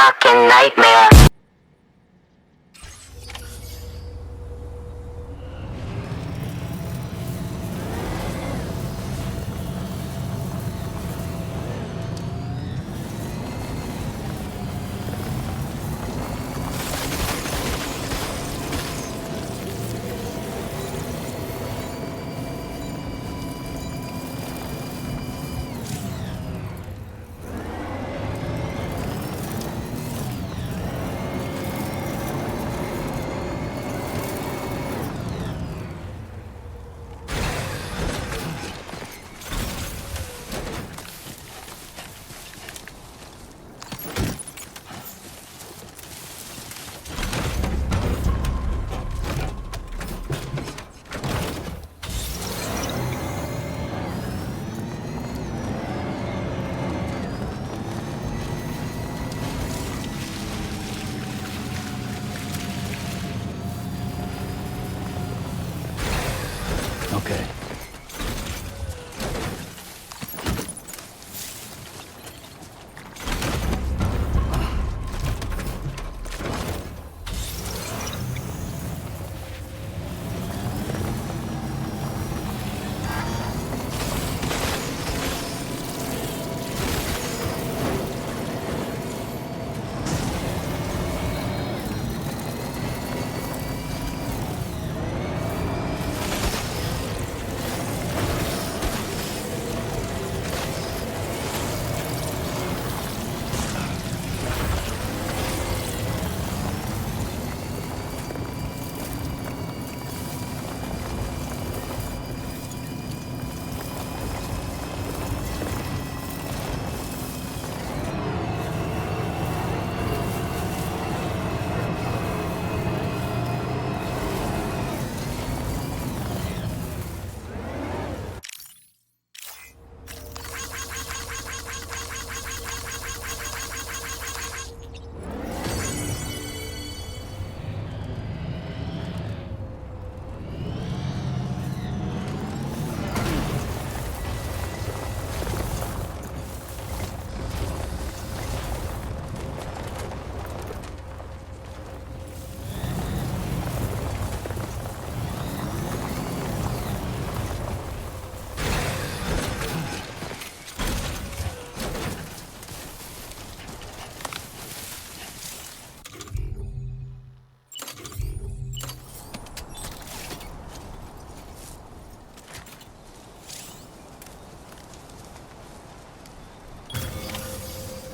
fucking nightmare. Okay.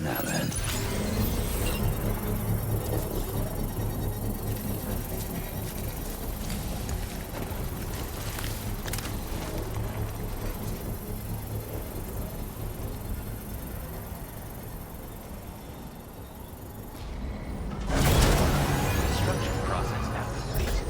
Now then. Construction process now complete.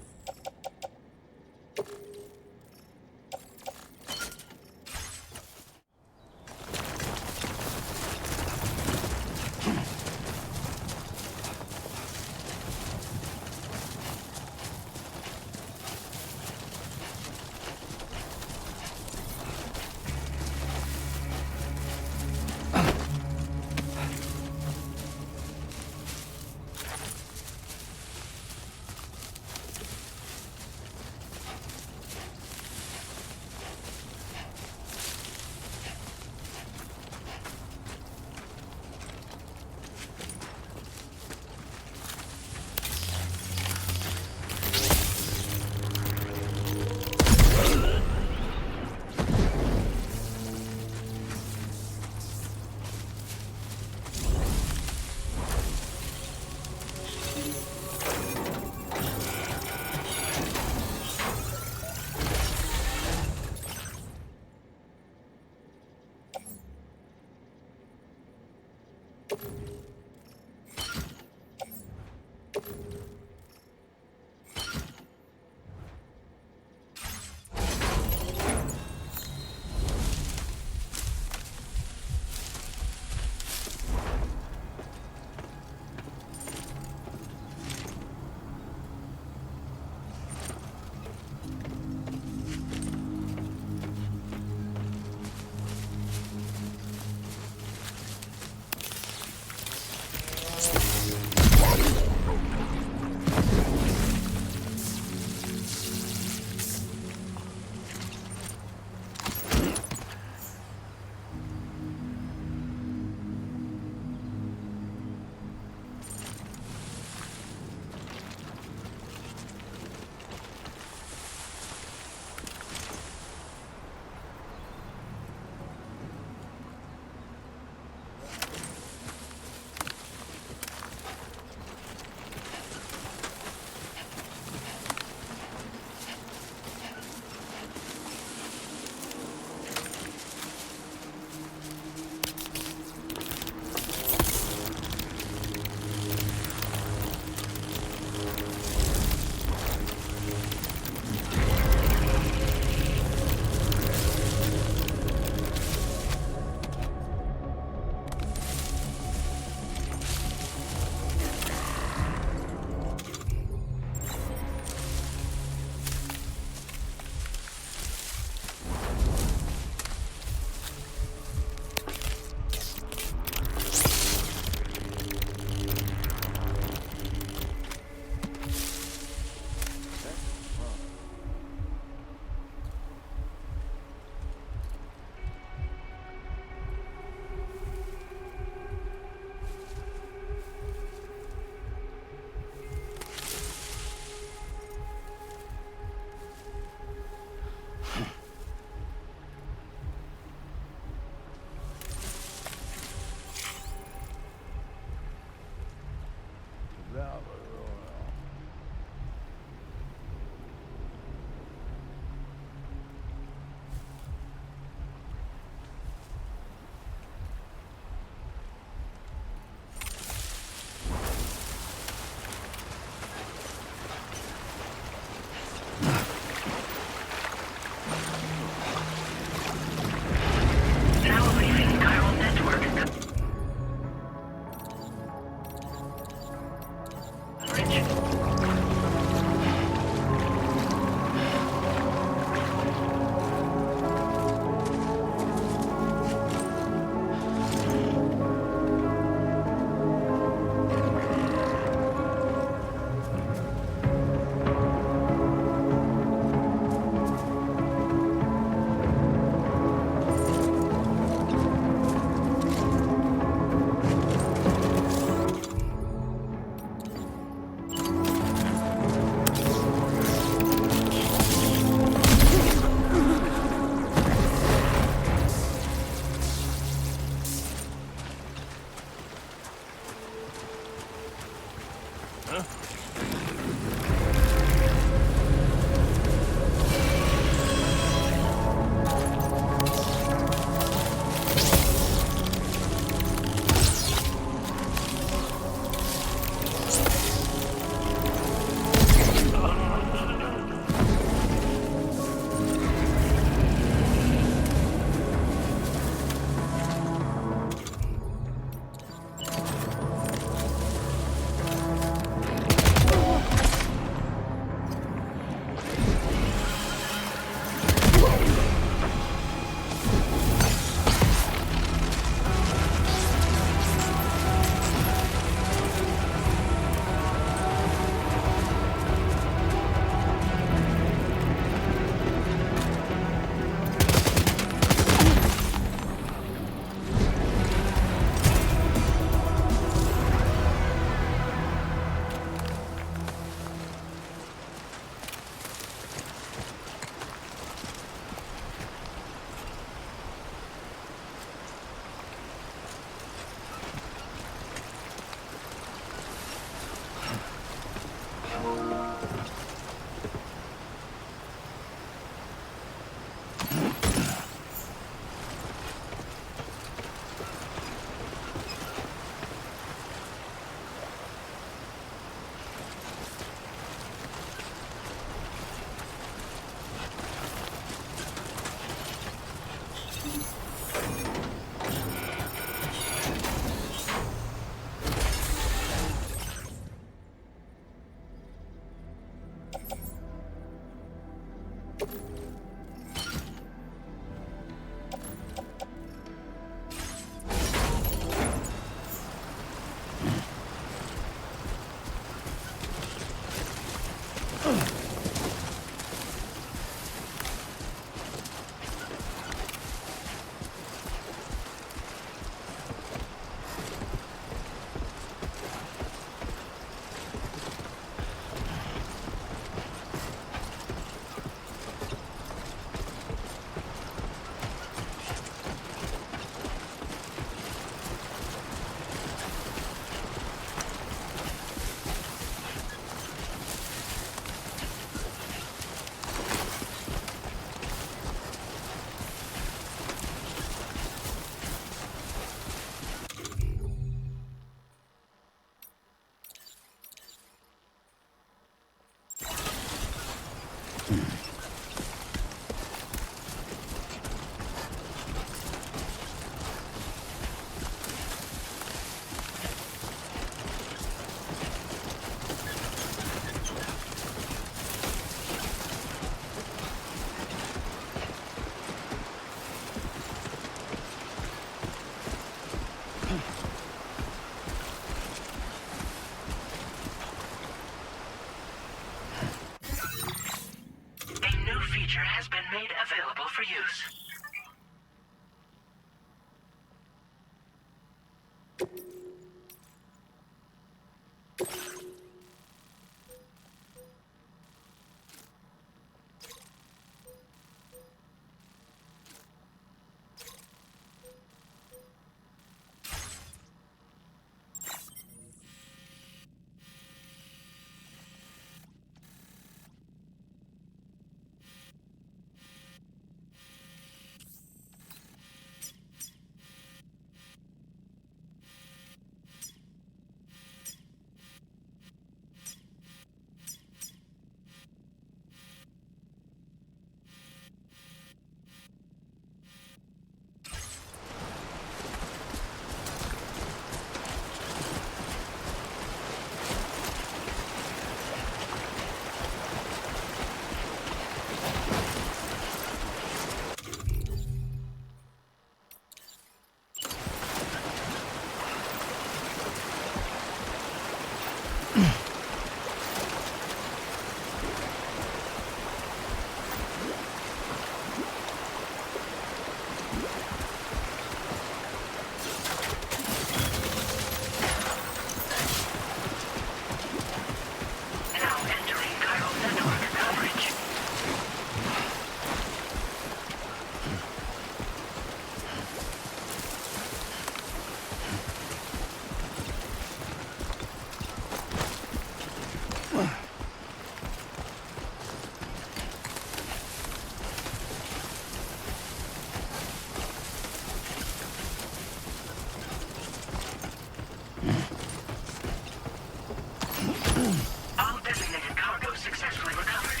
All designated cargo successfully recovered.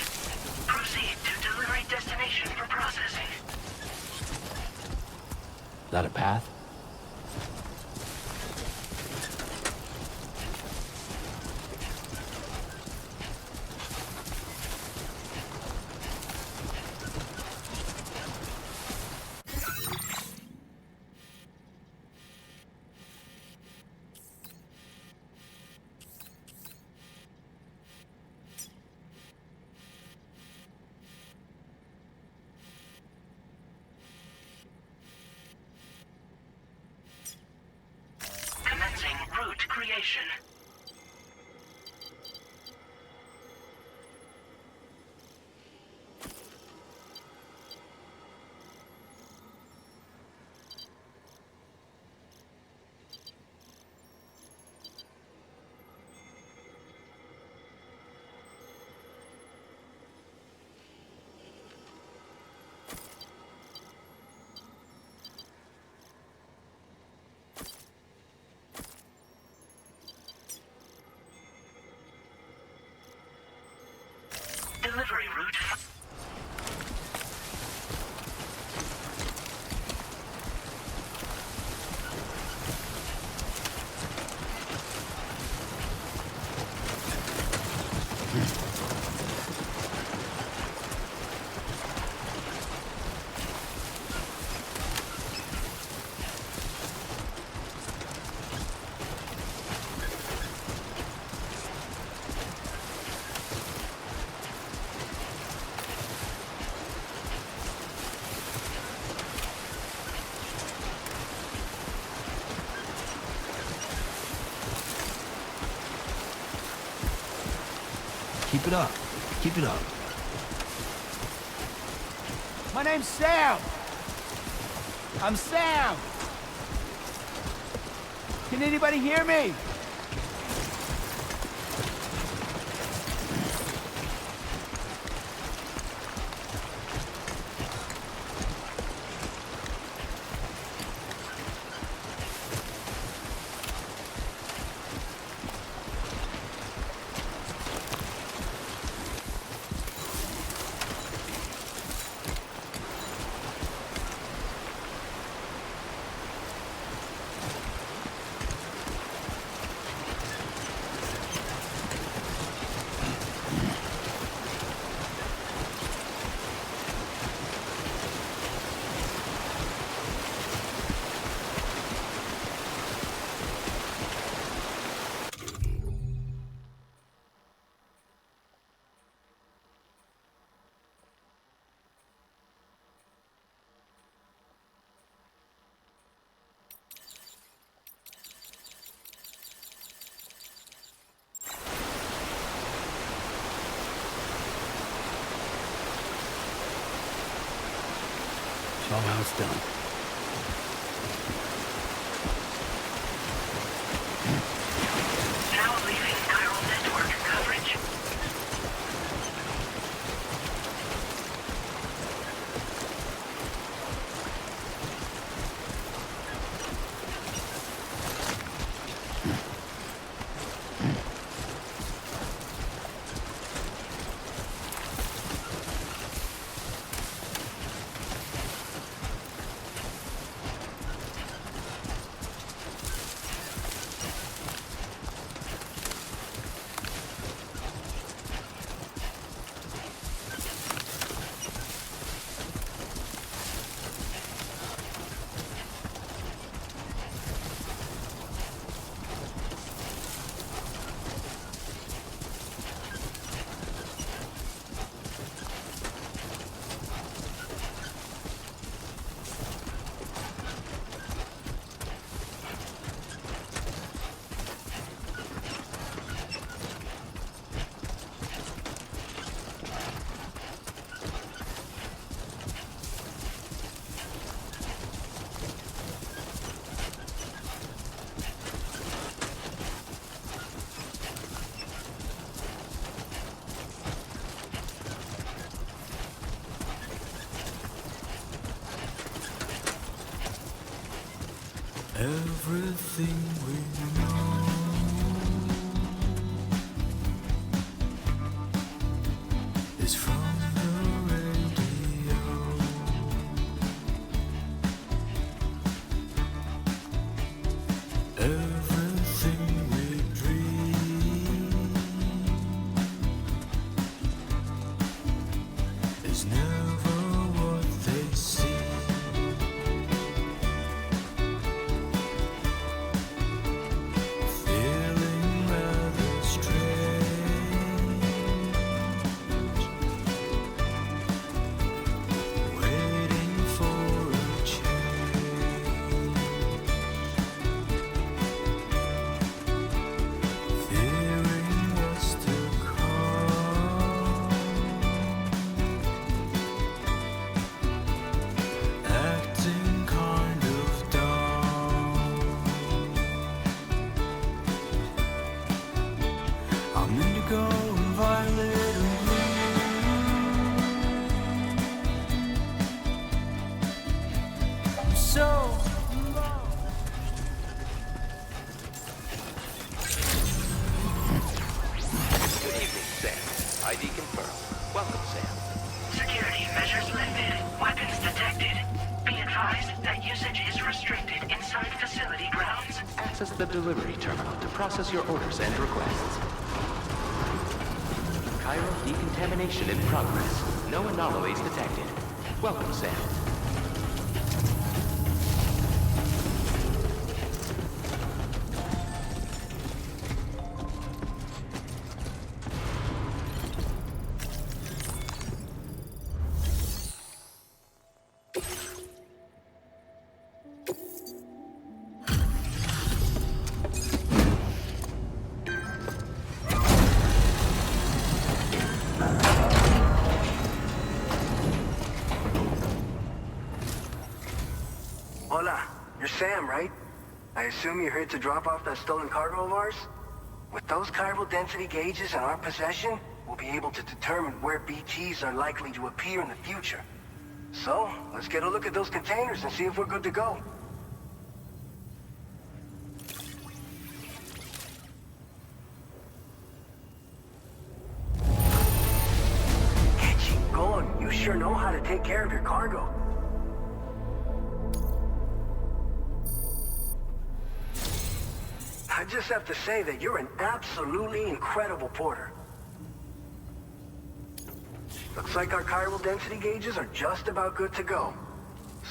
Proceed to delivery destination for processing. Is that a path? Commencing route creation. Delivery route. Keep it up. Keep it up. My name's Sam. I'm Sam. Can anybody hear me? how it's done. Now leaving chiral network coverage. Everything we know is from the radio. Everything we dream is never what they seem. Good evening, Sam. ID confirmed. Welcome, Sam. Security measures lifted. Weapons detected. Be advised that usage is restricted inside facility grounds. Access the delivery terminal to process your orders and requests. Chiral decontamination in progress. No anomalies detected. Welcome, Sam. Hola, you're Sam, right? I assume you're here to drop off that stolen cargo of ours? With those chiral density gauges in our possession, we'll be able to determine where BTs are likely to appear in the future. So, let's get a look at those containers and see if we're good to go. Get you going. You sure know how to take care of your cargo. I just have to say that you're an absolutely incredible porter. Looks like our chiral density gauges are just about good to go.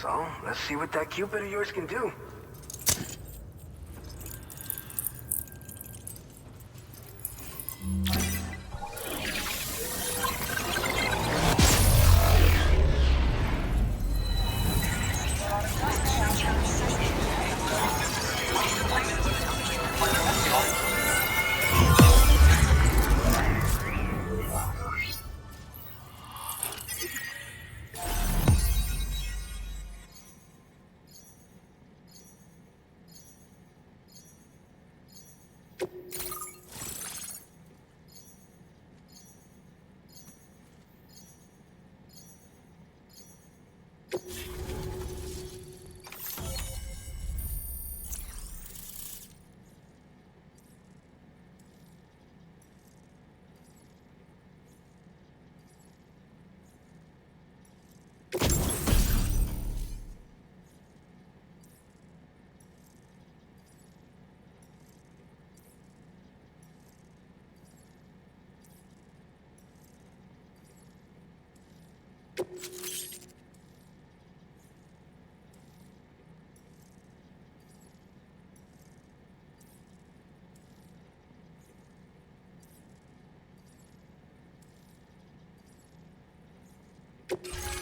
So, let's see what that Cupid of yours can do.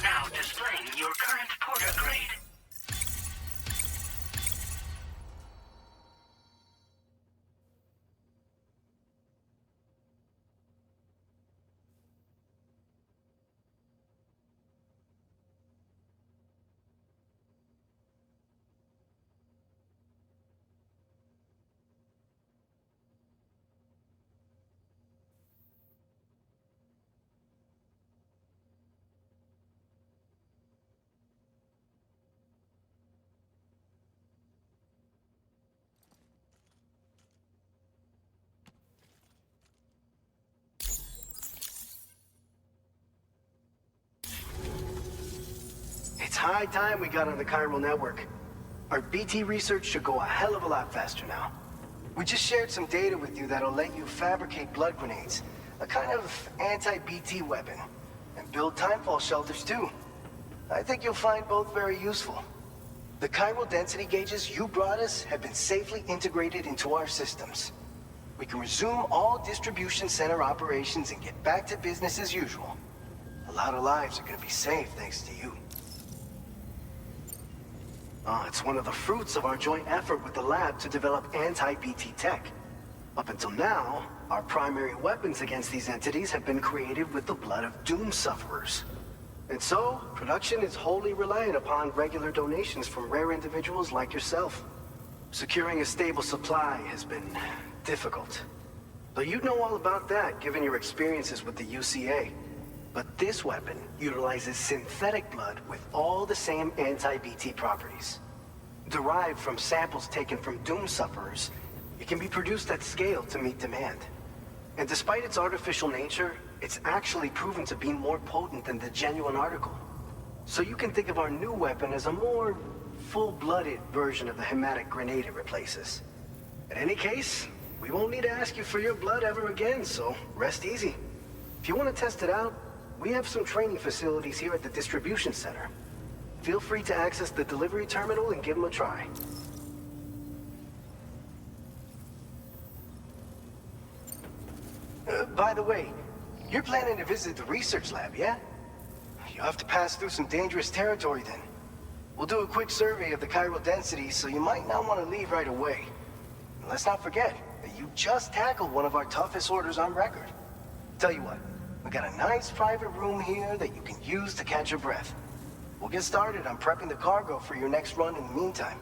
Now displaying your current porter grade. It's high time we got on the chiral network. Our BT research should go a hell of a lot faster now. We just shared some data with you that'll let you fabricate blood grenades, a kind of anti-BT weapon, and build timefall shelters too. I think you'll find both very useful. The chiral density gauges you brought us have been safely integrated into our systems. We can resume all distribution center operations and get back to business as usual. A lot of lives are gonna be saved thanks to you. It's one of the fruits of our joint effort with the lab to develop anti-BT tech. Up until now, our primary weapons against these entities have been created with the blood of doom sufferers. And so, production is wholly reliant upon regular donations from rare individuals like yourself. Securing a stable supply has been difficult. Though you'd know all about that given your experiences with the UCA. But this weapon utilizes synthetic blood with all the same anti-BT properties. Derived from samples taken from doom sufferers, it can be produced at scale to meet demand. And despite its artificial nature, it's actually proven to be more potent than the genuine article. So you can think of our new weapon as a more full-blooded version of the hematic grenade it replaces. In any case, we won't need to ask you for your blood ever again, so rest easy. If you want to test it out, we have some training facilities here at the distribution center. Feel free to access the delivery terminal and give them a try. By the way, you're planning to visit the research lab, yeah? You'll have to pass through some dangerous territory then. We'll do a quick survey of the chiral density, so you might not want to leave right away. And let's not forget that you just tackled one of our toughest orders on record. Tell you what, we got a nice private room here that you can use to catch your breath. We'll get started on prepping the cargo for your next run in the meantime.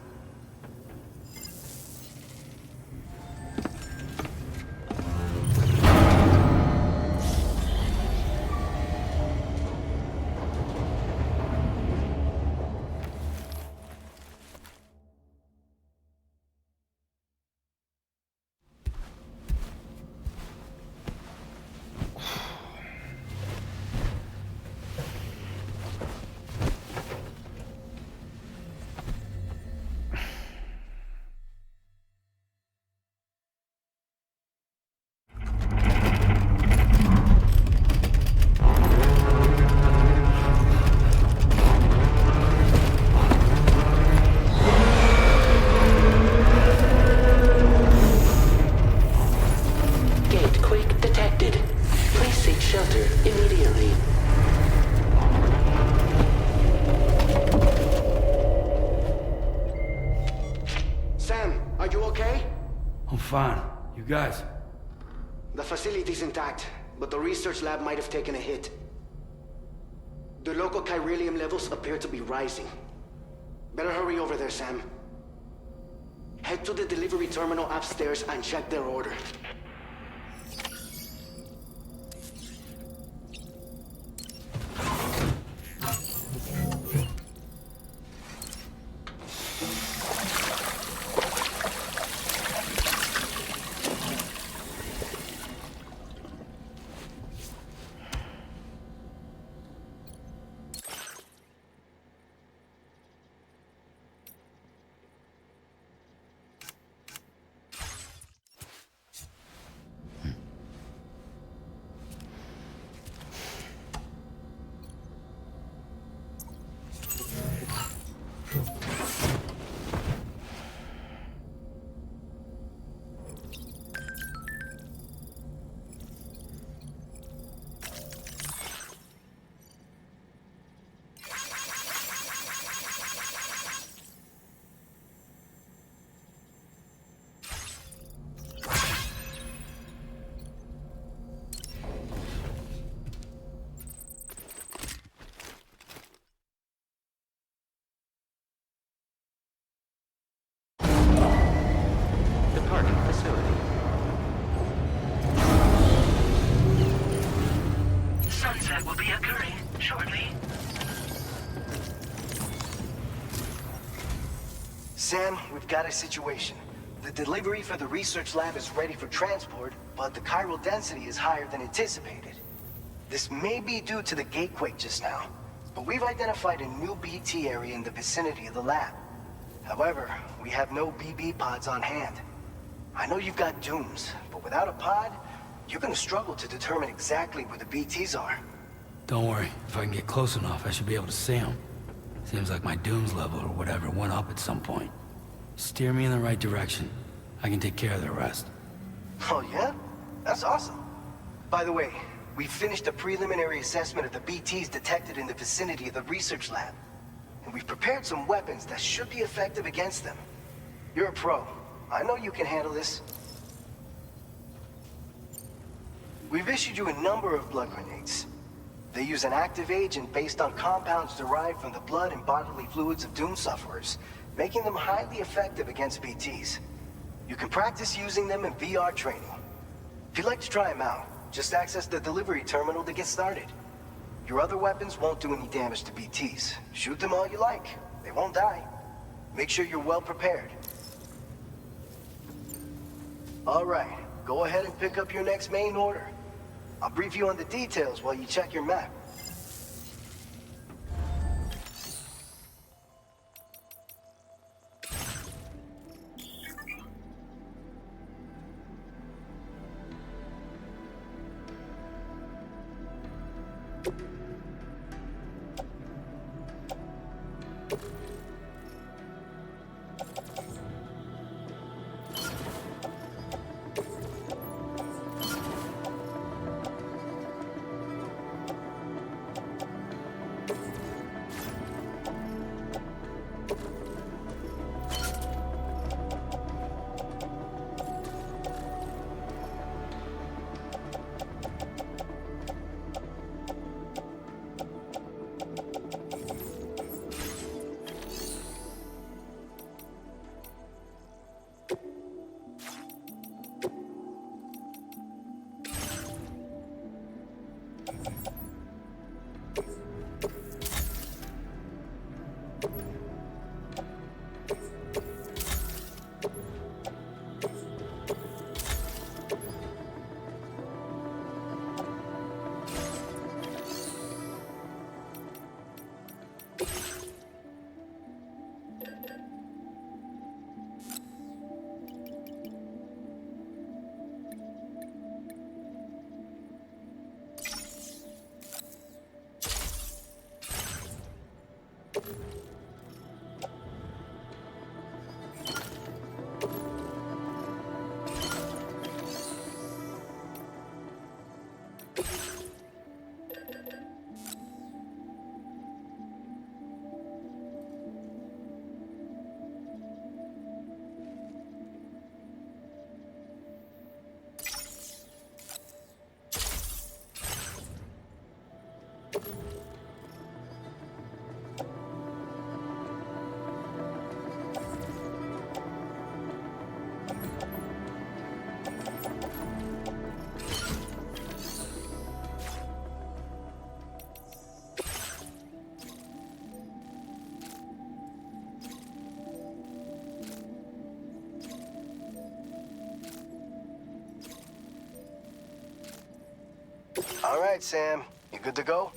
Fine. You guys? The facility's intact, but the research lab might have taken a hit. The local chiralium levels appear to be rising. Better hurry over there, Sam. Head to the delivery terminal upstairs and check their order. Sam, we've got a situation. The delivery for the research lab is ready for transport, but the chiral density is higher than anticipated. This may be due to the gatequake just now, but we've identified a new BT area in the vicinity of the lab. However, we have no BB pods on hand. I know you've got dooms, but without a pod, you're gonna struggle to determine exactly where the BTs are. Don't worry. If I can get close enough, I should be able to see them. Seems like my dooms level or whatever went up at some point. Steer me in the right direction. I can take care of the rest. Oh yeah? That's awesome. By the way, we finished a preliminary assessment of the BTs detected in the vicinity of the research lab. And we've prepared some weapons that should be effective against them. You're a pro. I know you can handle this. We've issued you a number of blood grenades. They use an active agent based on compounds derived from the blood and bodily fluids of Doom sufferers, making them highly effective against BTs. You can practice using them in VR training. If you'd like to try them out, just access the delivery terminal to get started. Your other weapons won't do any damage to BTs. Shoot them all you like. They won't die. Make sure you're well prepared. All right, go ahead and pick up your next main order. I'll brief you on the details while you check your map. All right, Sam. You good to go?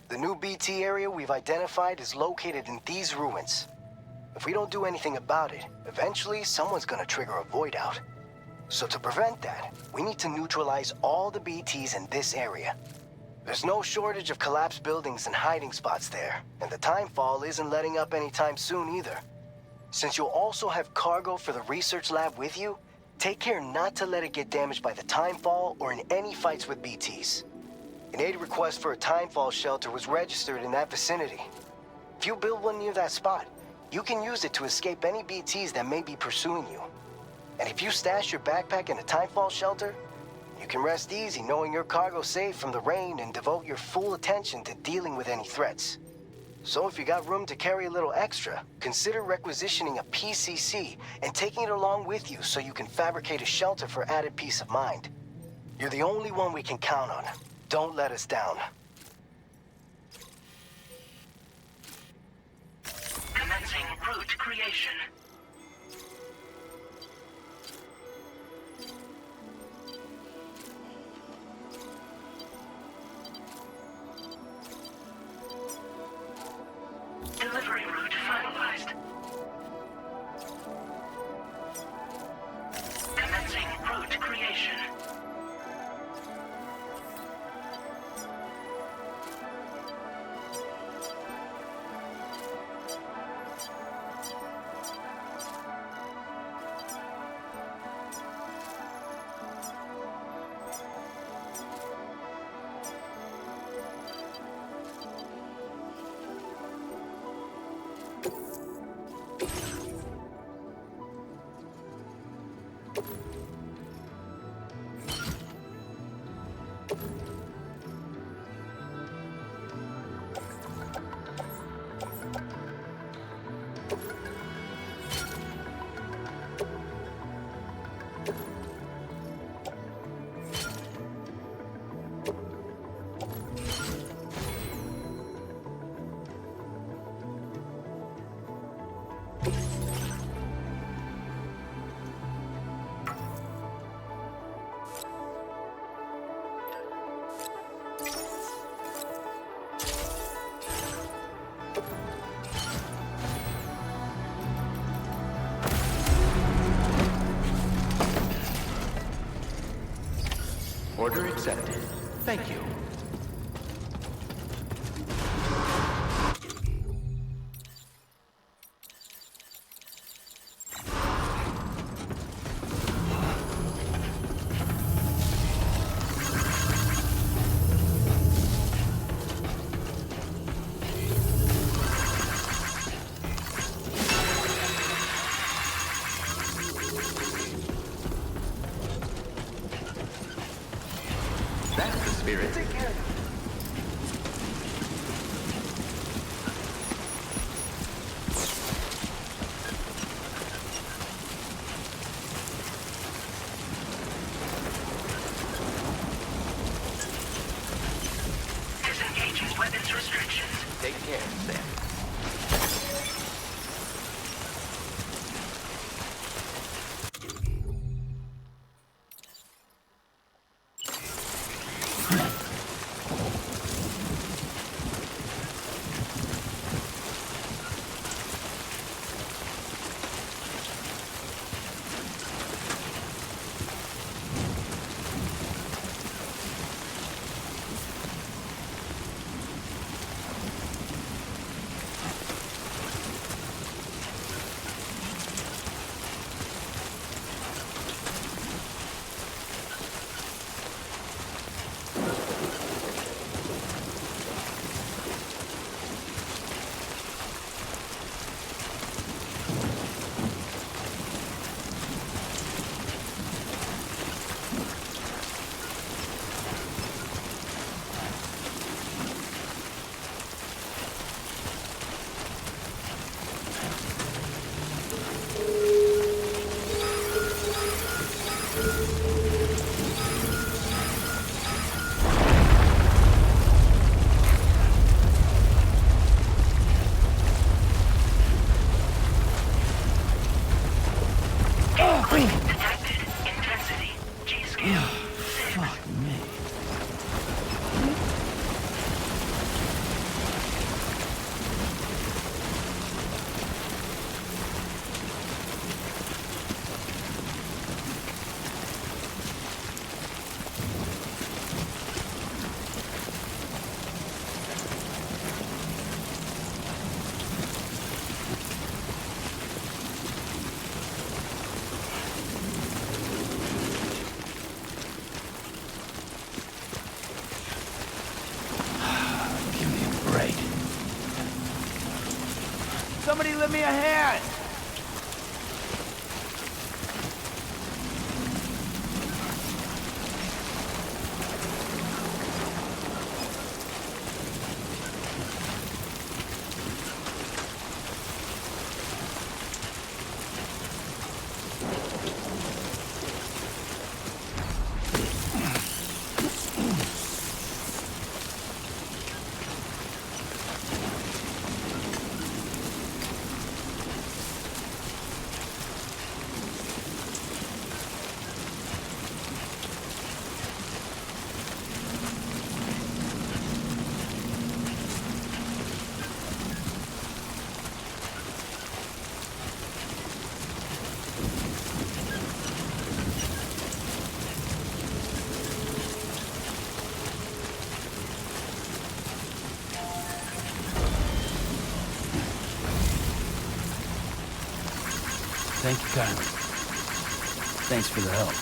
The new BT area we've identified is located in these ruins. If we don't do anything about it, eventually someone's gonna trigger a void out. So to prevent that, we need to neutralize all the BTs in this area. There's no shortage of collapsed buildings and hiding spots there, and the timefall isn't letting up anytime soon either. Since you'll also have cargo for the research lab with you, take care not to let it get damaged by the timefall or in any fights with BTs. An aid request for a timefall shelter was registered in that vicinity. If you build one near that spot, you can use it to escape any BTs that may be pursuing you. And if you stash your backpack in a timefall shelter, you can rest easy knowing your cargo's safe from the rain and devote your full attention to dealing with any threats. So if you got room to carry a little extra, consider requisitioning a PCC and taking it along with you so you can fabricate a shelter for added peace of mind. You're the only one we can count on. Don't let us down. Commencing route creation. Order accepted. Thank you. That's the spirit. Disengaging weapons restrictions. Take care, Sam. Detected. Intensity. G-scale. Fuck me. Give me a break. Somebody lend me a hand! Thank you kindly. Thanks for the help.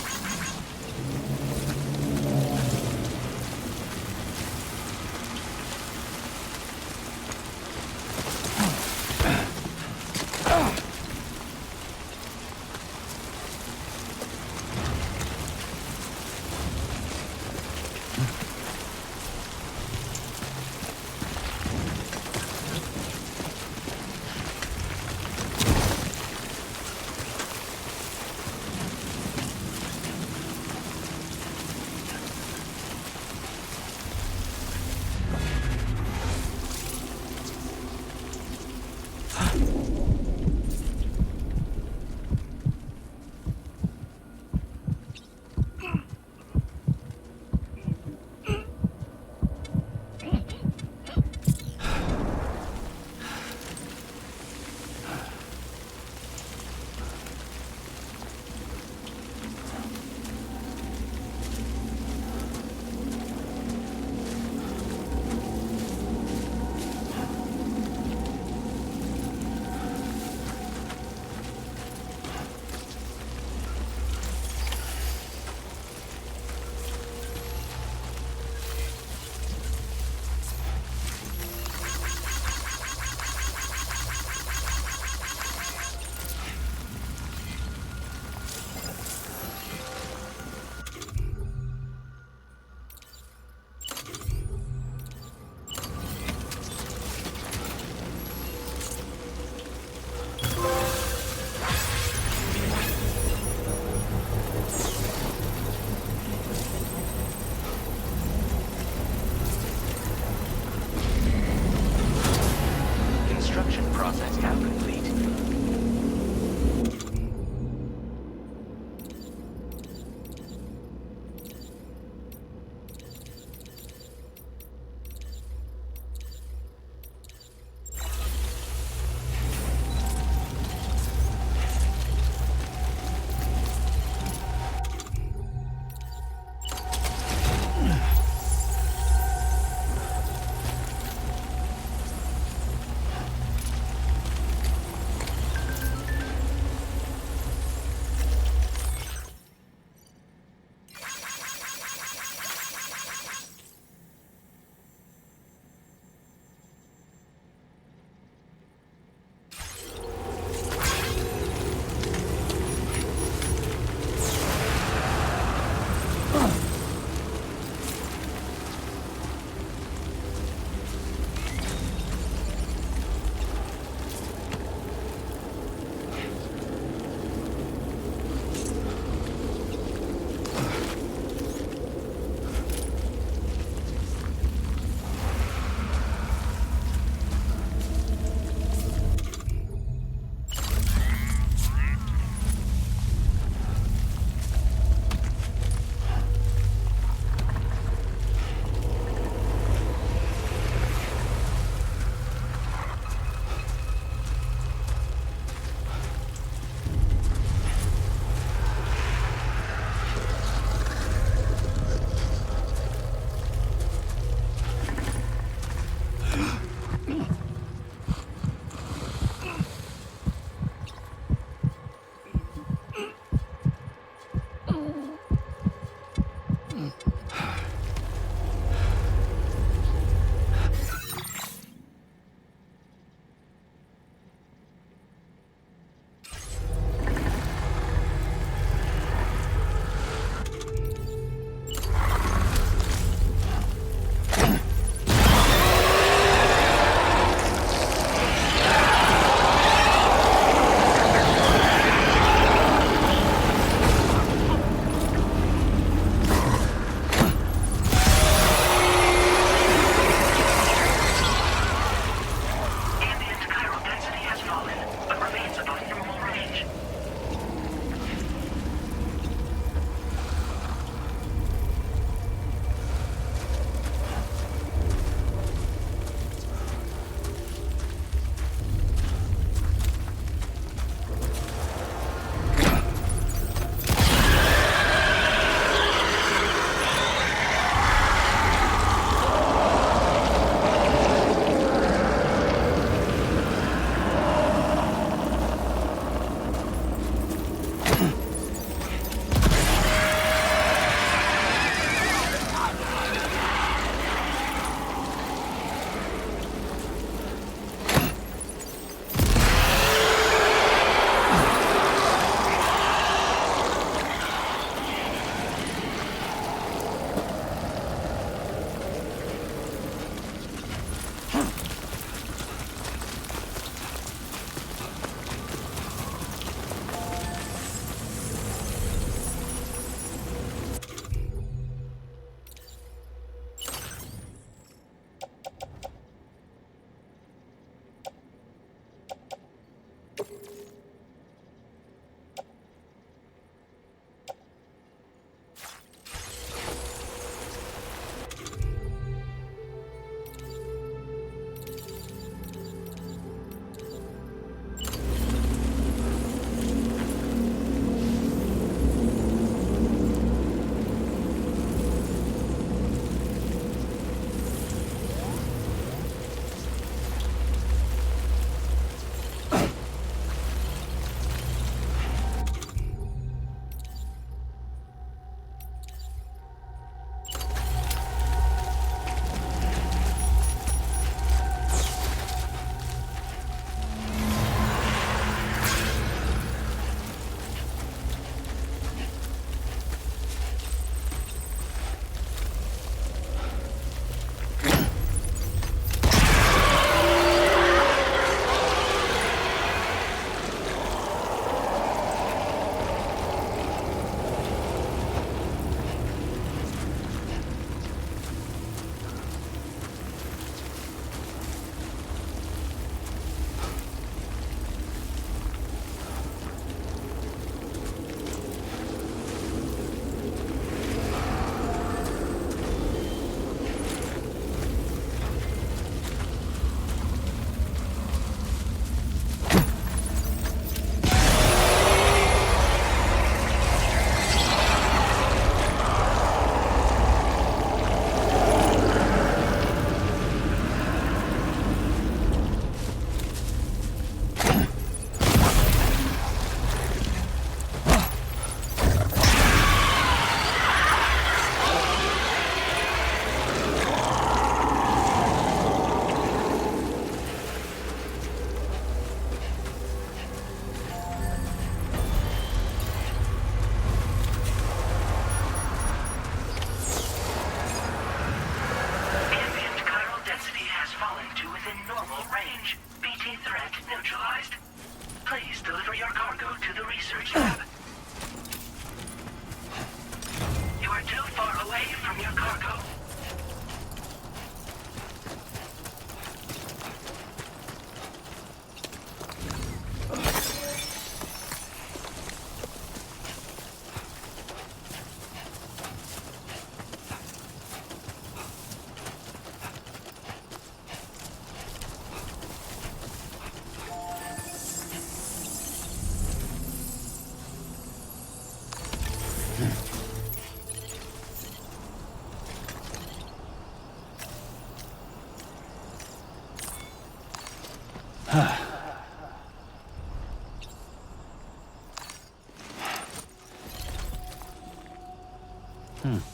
Commencing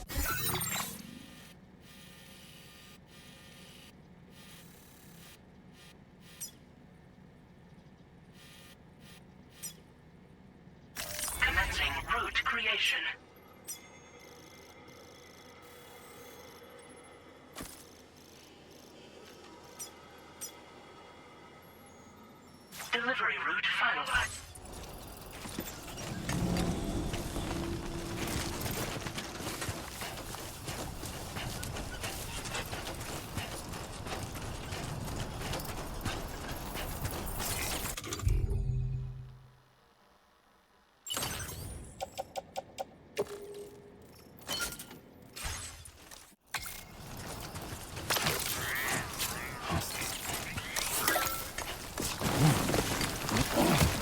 route creation. Delivery route finalized.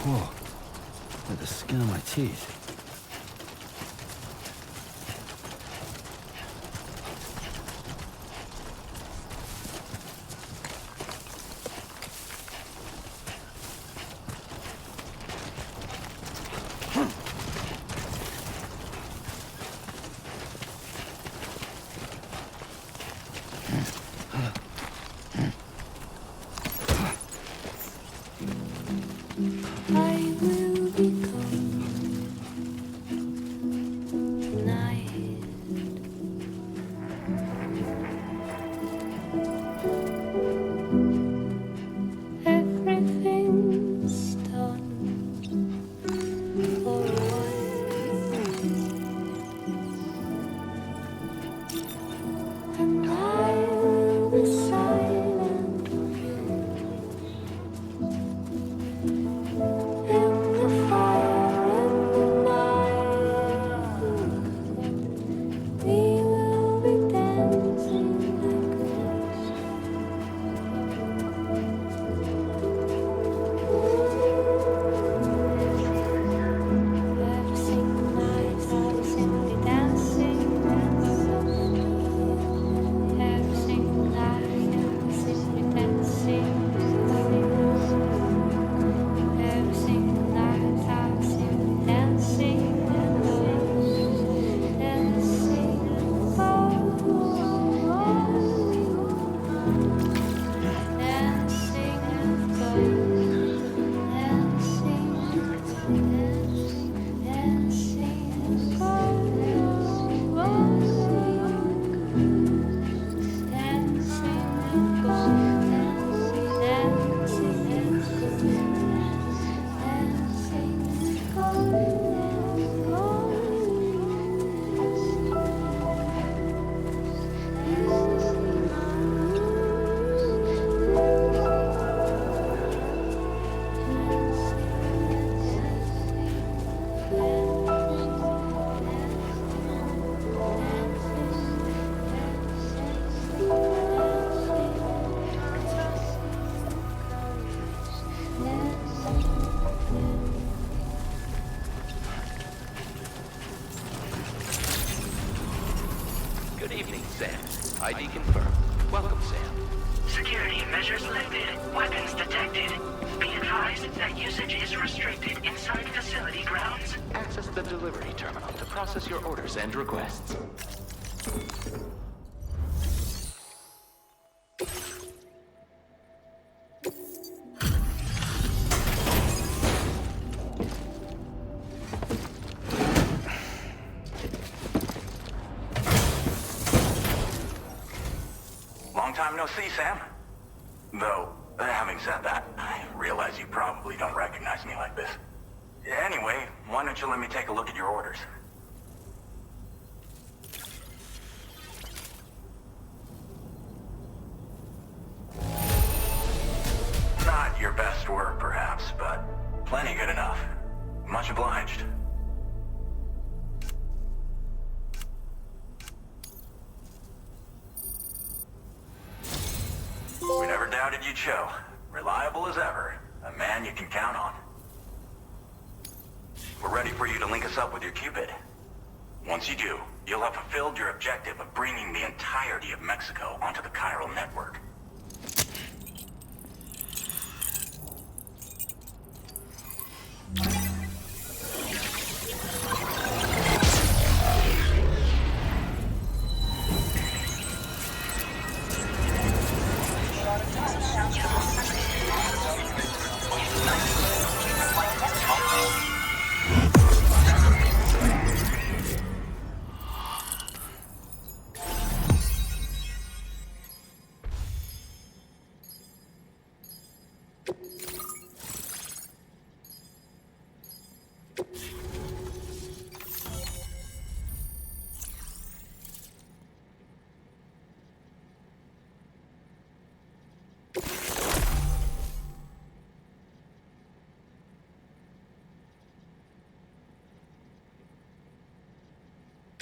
Whoa. Look at the skin on my teeth. I will become night. Everything's done for a while, and I will be silent of you. In the fire and the night, we will be dancing like ghosts. Every single night, I'll simply dancing like ghosts. Every single night, I'll simply dancing like ghosts. Every single night I'll simply dancing and ghosts, dancing and ghosts, dancing and ghosts, dancing and Good evening, Sam. ID confirmed. Welcome, Sam. Security measures lifted. Weapons detected. Be advised that usage is restricted inside facility grounds. Access the delivery terminal to process your orders and requests. Long time no see, Sam. Though, having said that, I realize you probably don't recognize me like this. Anyway, why don't you let me take a look at your orders? Not your best work, perhaps, but plenty good enough. Much obliged. We never doubted you'd show. Reliable as ever. A man you can count on. We're ready for you to link us up with your Cupid. Once you do, you'll have fulfilled your objective of bringing the entirety of Mexico onto the chiral network.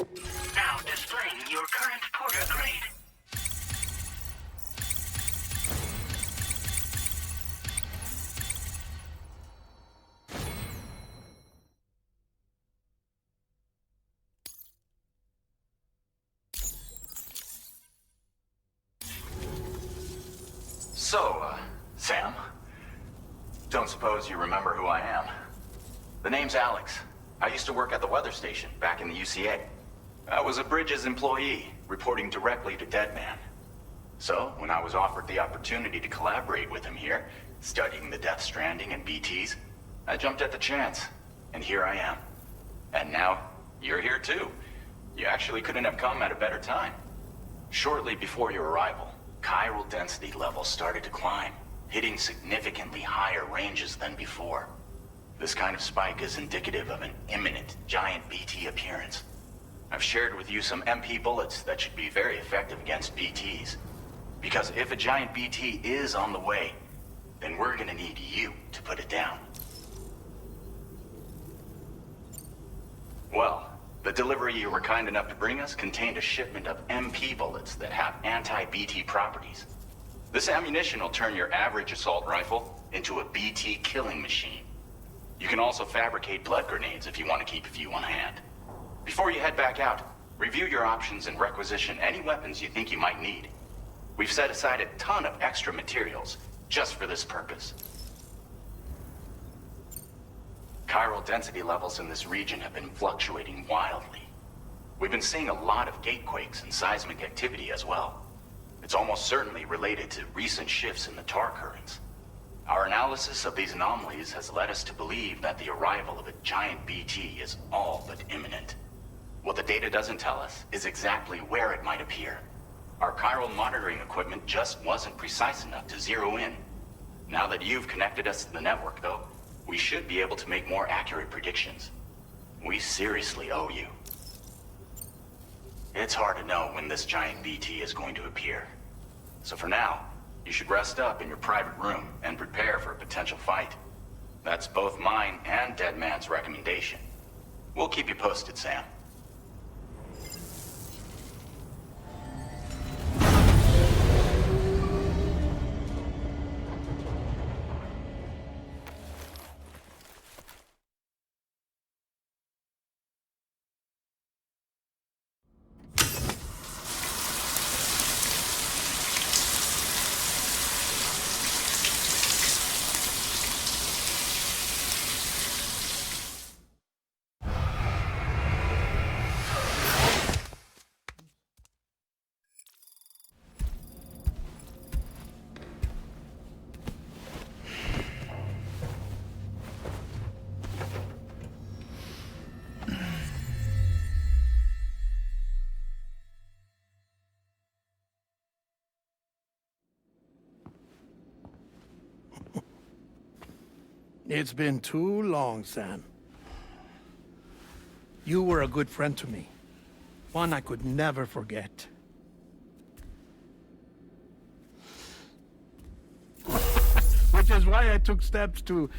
Now displaying your current porter grade. So, Sam, don't suppose you remember who I am? The name's Alex. I used to work at the weather station back in the UCA. I was a Bridges employee, reporting directly to Deadman. So, when I was offered the opportunity to collaborate with him here, studying the Death Stranding and BTs, I jumped at the chance, and here I am. And now, you're here too. You actually couldn't have come at a better time. Shortly before your arrival, chiral density levels started to climb, hitting significantly higher ranges than before. This kind of spike is indicative of an imminent giant BT appearance. I've shared with you some MP bullets that should be very effective against BTs. Because if a giant BT is on the way, then we're gonna need you to put it down. Well, the delivery you were kind enough to bring us contained a shipment of MP bullets that have anti-BT properties. This ammunition will turn your average assault rifle into a BT killing machine. You can also fabricate blood grenades if you want to keep a few on hand. Before you head back out, review your options and requisition any weapons you think you might need. We've set aside a ton of extra materials just for this purpose. Chiral density levels in this region have been fluctuating wildly. We've been seeing a lot of gatequakes and seismic activity as well. It's almost certainly related to recent shifts in the tar currents. Our analysis of these anomalies has led us to believe that the arrival of a giant BT is all but imminent. What the data doesn't tell us is exactly where it might appear. Our chiral monitoring equipment just wasn't precise enough to zero in. Now that you've connected us to the network, though, we should be able to make more accurate predictions. We seriously owe you. It's hard to know when this giant BT is going to appear. So for now, you should rest up in your private room and prepare for a potential fight. That's both mine and Deadman's recommendation. We'll keep you posted, Sam. It's been too long, Sam. You were a good friend to me. One I could never forget. Which is why I took steps to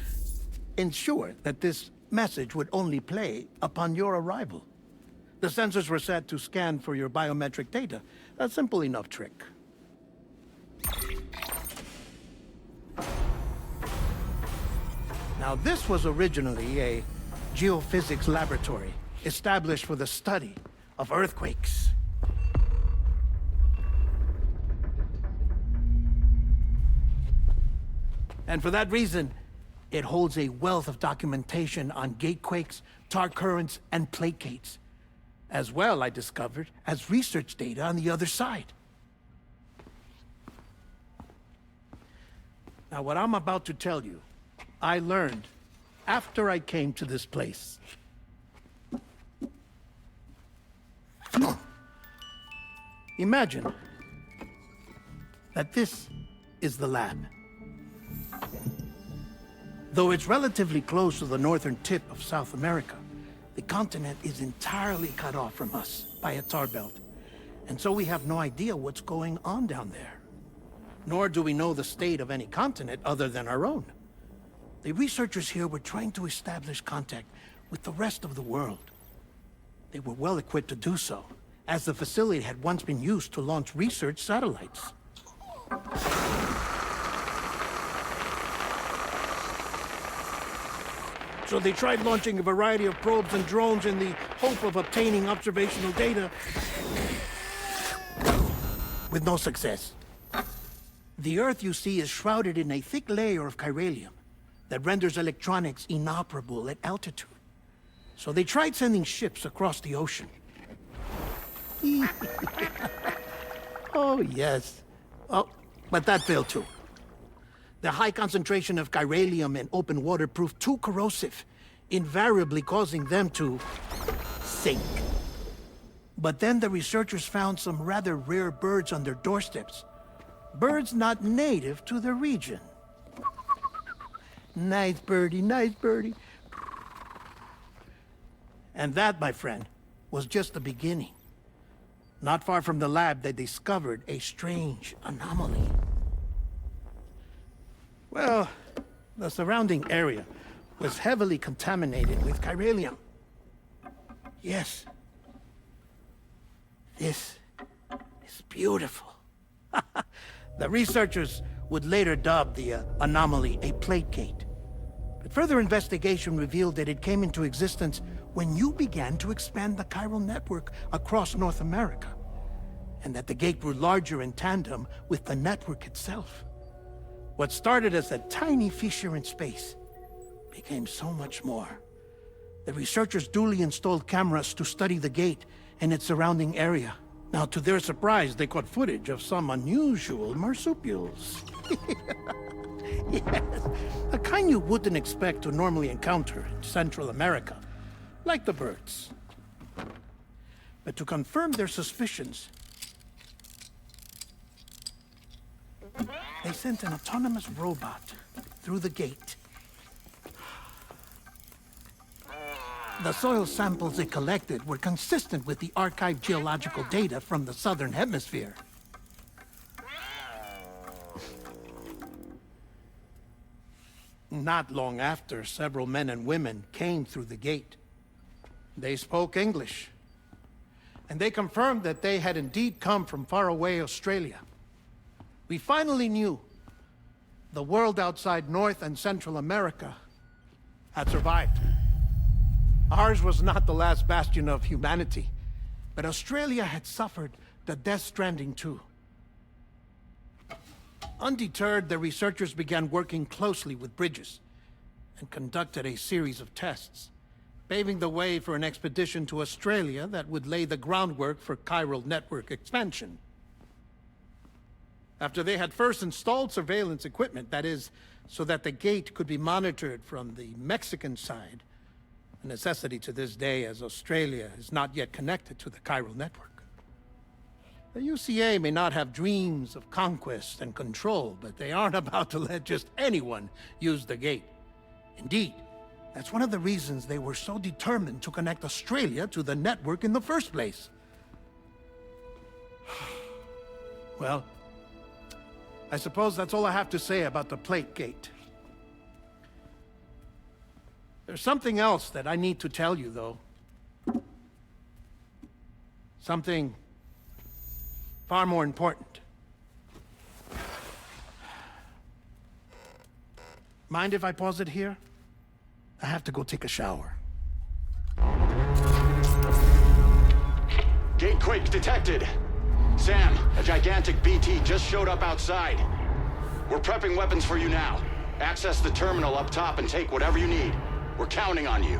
ensure that this message would only play upon your arrival. The sensors were set to scan for your biometric data. A simple enough trick. Now, this was originally a geophysics laboratory established for the study of earthquakes. And for that reason, it holds a wealth of documentation on gatequakes, tar currents, and placates. As well, I discovered, as research data on the other side. Now, what I'm about to tell you, I learned after I came to this place. Imagine that this is the lab. Though it's relatively close to the northern tip of South America, the continent is entirely cut off from us by a tar belt. And so we have no idea what's going on down there. Nor do we know the state of any continent other than our own. The researchers here were trying to establish contact with the rest of the world. They were well equipped to do so, as the facility had once been used to launch research satellites. So they tried launching a variety of probes and drones in the hope of obtaining observational data, with no success. The Earth, you see, is shrouded in a thick layer of chiralium that renders electronics inoperable at altitude. So they tried sending ships across the ocean. Oh, yes. Oh, but that failed too. The high concentration of chiralium in open water proved too corrosive, invariably causing them to sink. But then the researchers found some rather rare birds on their doorsteps. Birds not native to the region. Nice birdie, nice birdie. And that, my friend, was just the beginning. Not far from the lab, they discovered a strange anomaly. Well, the surrounding area was heavily contaminated with chiralium. Yes. This is beautiful. The researchers would later dub the anomaly a plate gate. But further investigation revealed that it came into existence when you began to expand the chiral network across North America, and that the gate grew larger in tandem with the network itself. What started as a tiny fissure in space became so much more. The researchers duly installed cameras to study the gate and its surrounding area. Now, to their surprise, they caught footage of some unusual marsupials. Yes, a kind you wouldn't expect to normally encounter in Central America, like the birds. But to confirm their suspicions, they sent an autonomous robot through the gate. The soil samples it collected were consistent with the archived geological data from the southern hemisphere. Not long after, several men and women came through the gate. They spoke English, and they confirmed that they had indeed come from faraway Australia. We finally knew the world outside North and Central America had survived. Ours was not the last bastion of humanity, but Australia had suffered the death stranding too. Undeterred, the researchers began working closely with Bridges and conducted a series of tests, paving the way for an expedition to Australia that would lay the groundwork for chiral network expansion. After they had first installed surveillance equipment, that is, so that the gate could be monitored from the Mexican side, a necessity to this day as Australia is not yet connected to the chiral network. The UCA may not have dreams of conquest and control, but they aren't about to let just anyone use the gate. Indeed, that's one of the reasons they were so determined to connect Australia to the network in the first place. Well, I suppose that's all I have to say about the plate gate. There's something else that I need to tell you, though. Something far more important. Mind if I pause it here? I have to go take a shower. Gate quake detected. Sam, a gigantic BT just showed up outside. We're prepping weapons for you now. Access the terminal up top and take whatever you need. We're counting on you.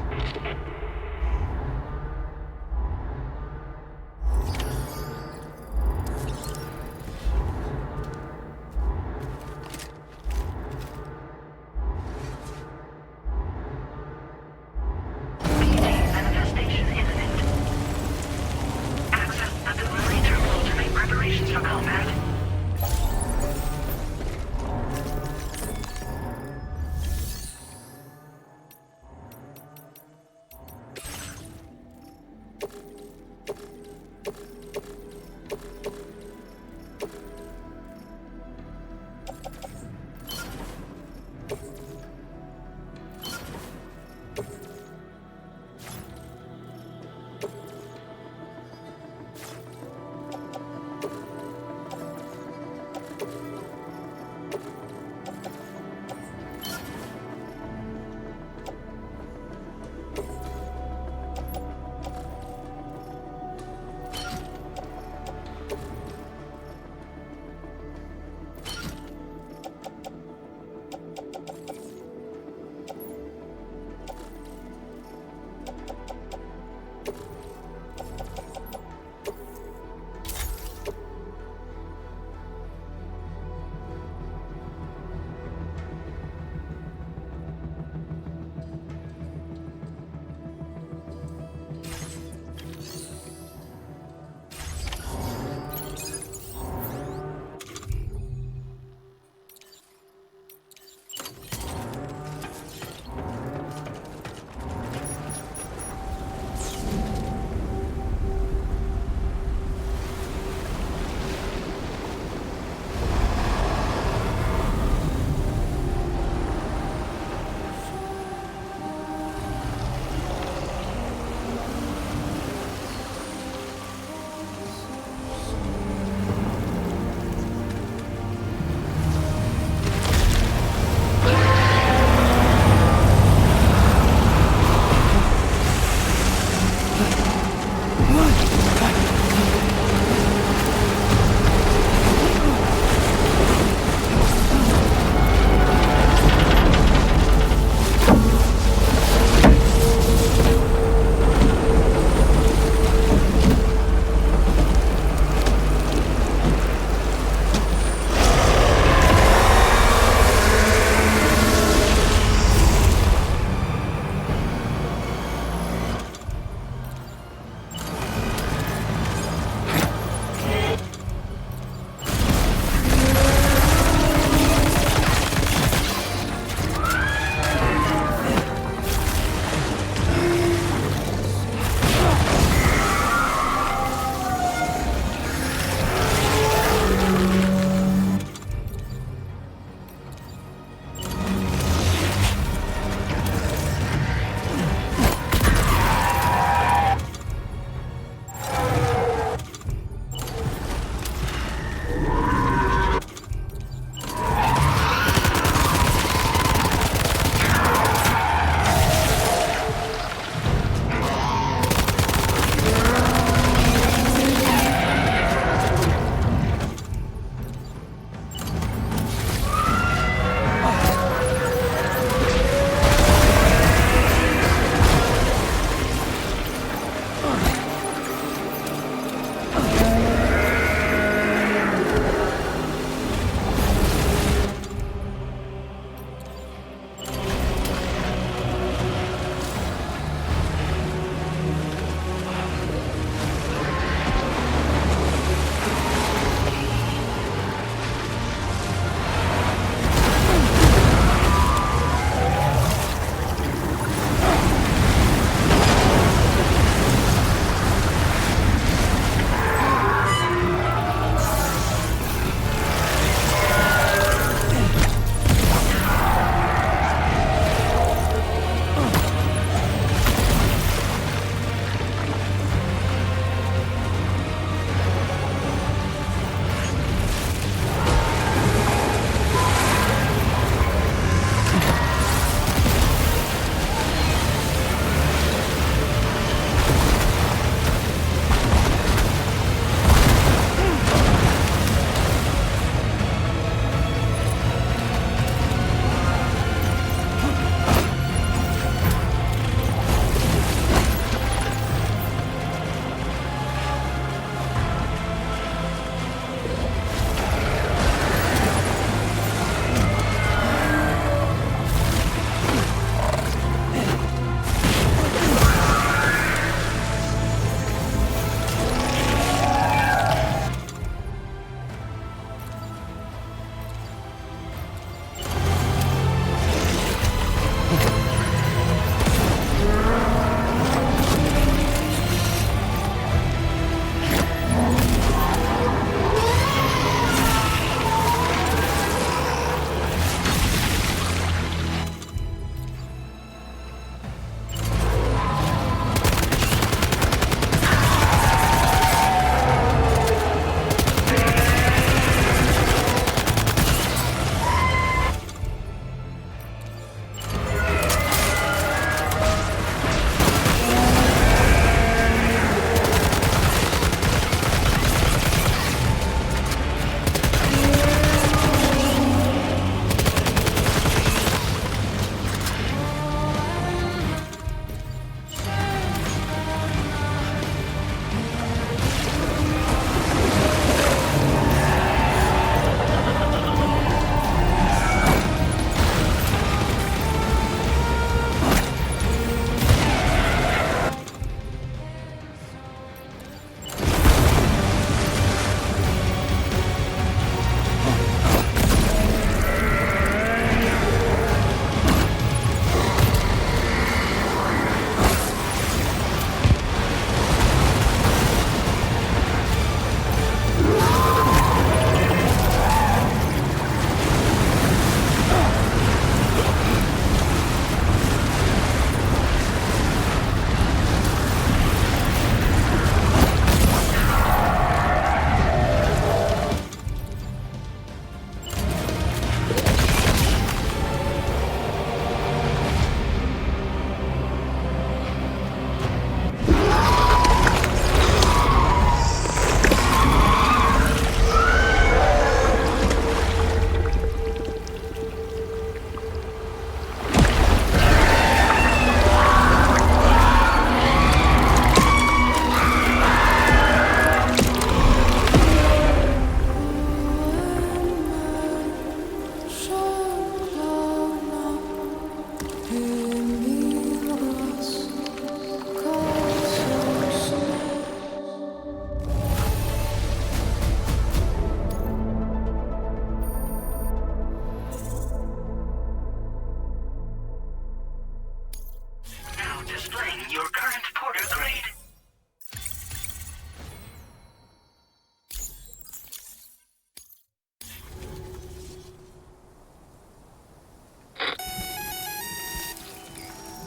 Manifestation imminent. Access the delivery terminal to make preparations for combat.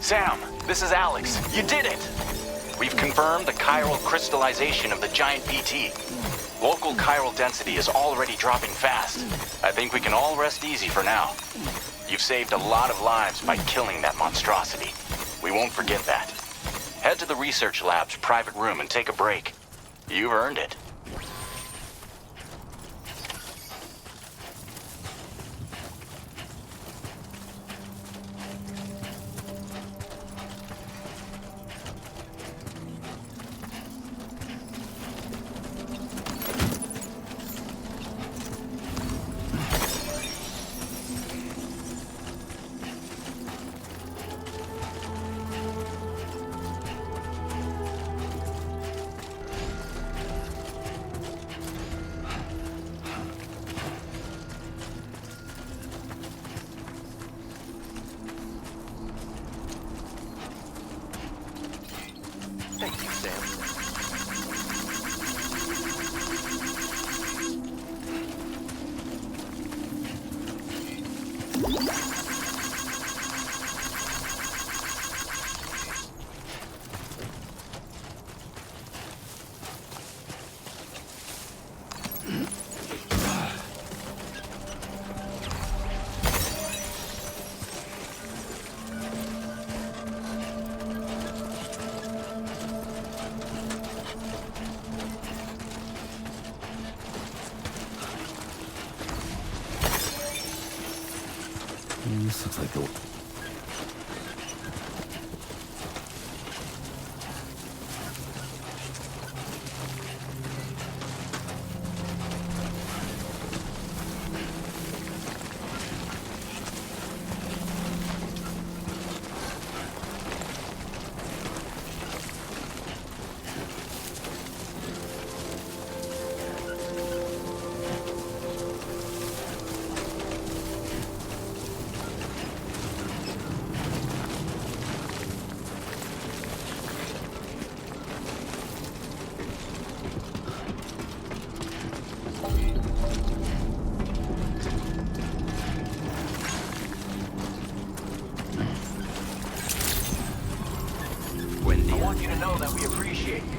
Sam, this is Alex. You did it! We've confirmed the chiral crystallization of the giant BT. Local chiral density is already dropping fast. I think we can all rest easy for now. You've saved a lot of lives by killing that monstrosity. We won't forget that. Head to the research lab's private room and take a break. You've earned it. Thank you, Sam. This looks like the... I want you to know that we appreciate you.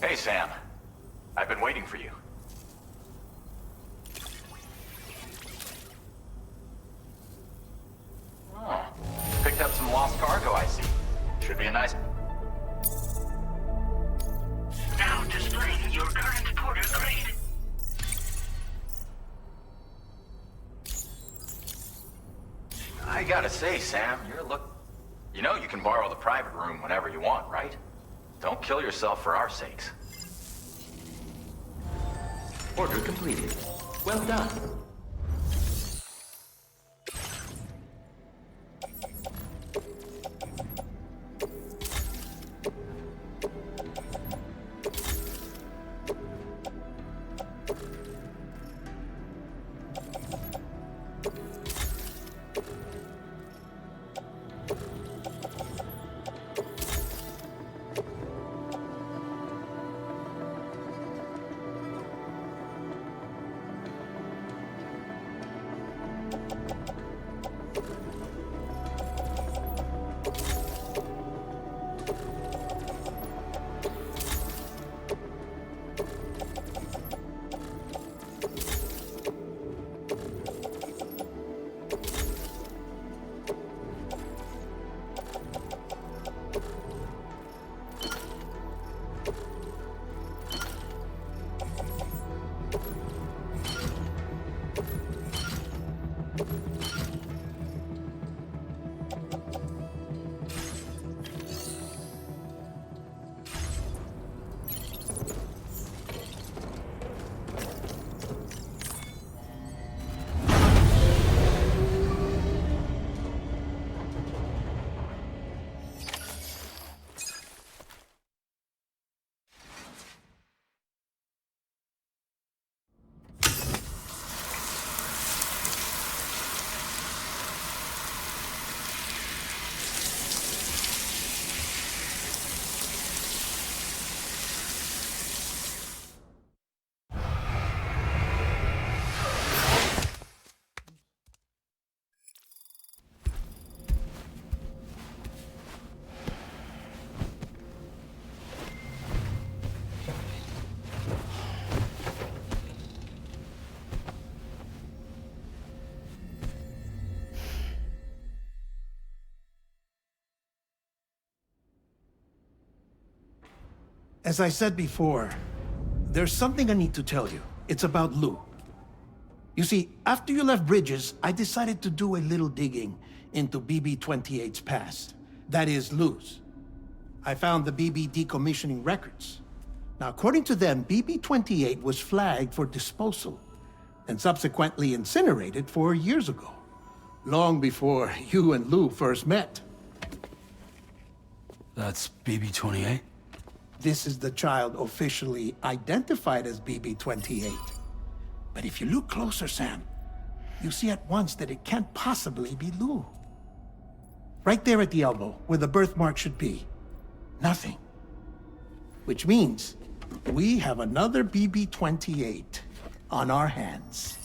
Hey, Sam. I've been waiting for you. Oh, picked up some lost cargo, I see. Should be a nice... Now displaying your current porter grade. I gotta say, Sam, You know you can borrow the private room whenever you want, right? Don't kill yourself for our sakes. Order completed. Well done. As I said before, there's something I need to tell you. It's about Lou. You see, after you left Bridges, I decided to do a little digging into BB-28's past. That is, Lou's. I found the BB decommissioning records. Now, according to them, BB-28 was flagged for disposal and subsequently incinerated 4 years ago, long before you and Lou first met. That's BB-28? This is the child officially identified as BB-28. But if you look closer, Sam, you see at once that it can't possibly be Lou. Right there at the elbow, where the birthmark should be. Nothing. Which means we have another BB-28 on our hands.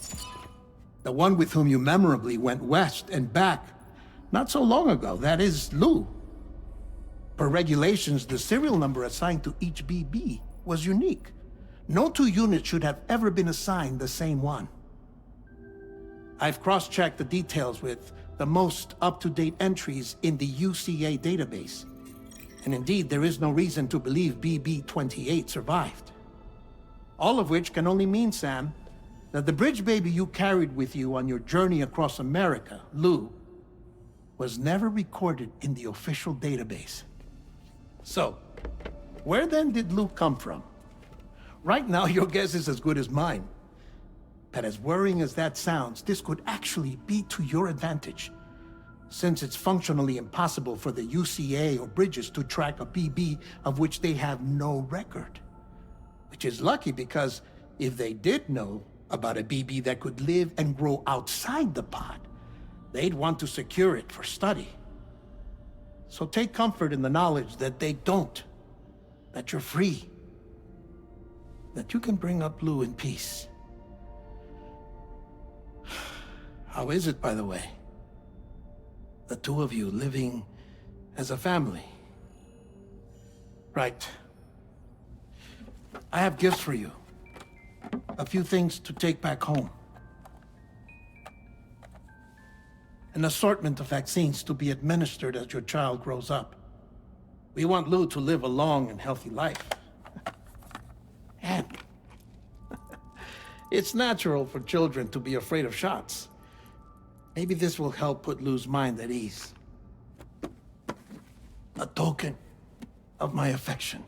The one with whom you memorably went west and back not so long ago, that is Lou. Per regulations, the serial number assigned to each BB was unique. No two units should have ever been assigned the same one. I've cross-checked the details with the most up-to-date entries in the UCA database. And indeed, there is no reason to believe BB-28 survived. All of which can only mean, Sam, that the bridge baby you carried with you on your journey across America, Lou, was never recorded in the official database. So, where then did Lou come from? Right now, your guess is as good as mine. But as worrying as that sounds, this could actually be to your advantage, since it's functionally impossible for the UCA or Bridges to track a BB of which they have no record. Which is lucky, because if they did know about a BB that could live and grow outside the pod, they'd want to secure it for study. So take comfort in the knowledge that they don't, that you're free, that you can bring up Lou in peace. How is it, by the way? The two of you living as a family. Right. I have gifts for you. A few things to take back home. An assortment of vaccines to be administered as your child grows up. We want Lou to live a long and healthy life. And it's natural for children to be afraid of shots. Maybe this will help put Lou's mind at ease. A token of my affection.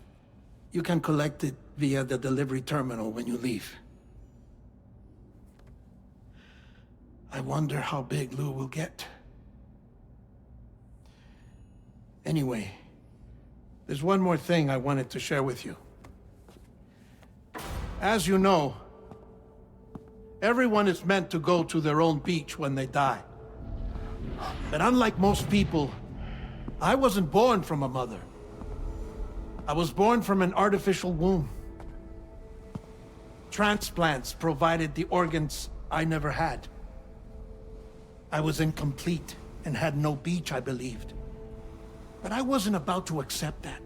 You can collect it via the delivery terminal when you leave. I wonder how big Lou will get. Anyway, there's one more thing I wanted to share with you. As you know, everyone is meant to go to their own beach when they die. But unlike most people, I wasn't born from a mother. I was born from an artificial womb. Transplants provided the organs I never had. I was incomplete and had no beach, I believed. But I wasn't about to accept that.